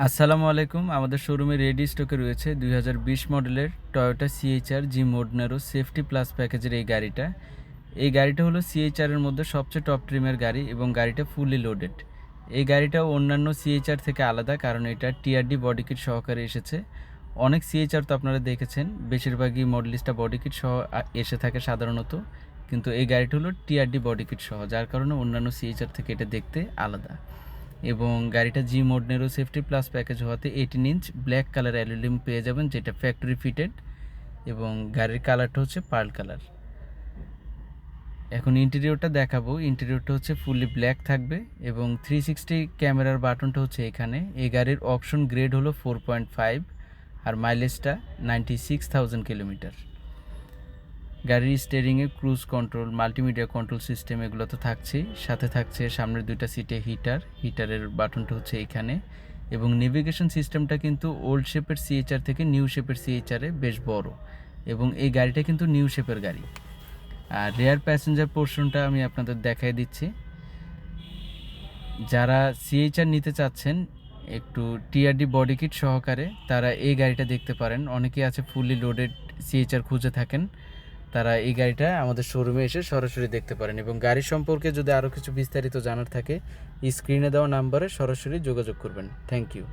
আসসালামু আলাইকুম। আমাদের শোরুমে রেডি স্টকে রয়েছে 2020 মডেলের টয়োটা সিএইচআর জি মোডনেরো সেফটি প্লাস প্যাকেজের এই গাড়িটা। এই গাড়িটা হলো সিএইচআর এর মধ্যে সবচেয়ে টপ ট্রিমের গাড়ি এবং গাড়িটা ফুললি লোডেড। এই গাড়িটাও অন্যান্য সিএইচআর থেকে আলাদা, কারণ এটা টিআরডি বডি কিট সহকারে এসেছে। অনেক সিএইচআর তো আপনারা দেখেছেন, বেশিরভাগই মডেলিস্টটা বডি কিট সহ এসে থাকে সাধারণত, কিন্তু এই গাড়িটা হলো টিআরডি বডি কিট সহ, যার কারণে অন্যান্য সিএইচআর থেকে এটা দেখতে আলাদা। এবং গাড়িটা জি মোডনেরও সেফটি প্লাস প্যাকেজ হওয়াতে 18 ইঞ্চ ব্ল্যাক কালার অ্যালুমিনিয়াম পেয়ে যাবেন, যেটা ফ্যাক্টরি ফিটেড, এবং গাড়ির কালারটা হচ্ছে পার্ল কালার। এখন ইন্টেরিয়রটা দেখাবো। ইন্টেরিয়রটা হচ্ছে ফুললি ব্ল্যাক থাকবে এবং 360 ক্যামেরার বাটনটা হচ্ছে এখানে। এই গাড়ির অপশন গ্রেড হলো 4.5 আর মাইলেজটা 96,000 কিলোমিটার। গাড়ির স্টিয়ারিংয়ে cruise control, multimedia control system এগুলো তো থাকছেই, সাথে থাকছে সামনের দুইটা সিটে হিটারের বাটনটা হচ্ছে এখানে। এবং নেভিগেশন সিস্টেমটা কিন্তু ওল্ড শেপের সিএইচআর থেকে নিউ শেপের সিএইচআরে বেশ বড়, এবং এই গাড়িটা কিন্তু নিউ শেপের গাড়ি। আর রেয়ার প্যাসেঞ্জার পোর্শনটা আমি আপনাদের দেখাই দিচ্ছি। যারা সিএইচআর নিতে চাচ্ছেন একটু টিআরডি বডি কিট সহকারে, তারা এই গাড়িটা দেখতে পারেন। অনেকেই আছে ফুললি লোডেড সিএইচআর খুঁজে থাকেন, তারা এই গাড়িটা আমাদের শোরুমে এসে সরাসরি দেখতে পারেন। এবং গাড়ি সম্পর্কে যদি আরও কিছু বিস্তারিত জানার থাকে, স্ক্রিনে দেওয়া নাম্বারে সরাসরি যোগাযোগ করবেন। Thank you.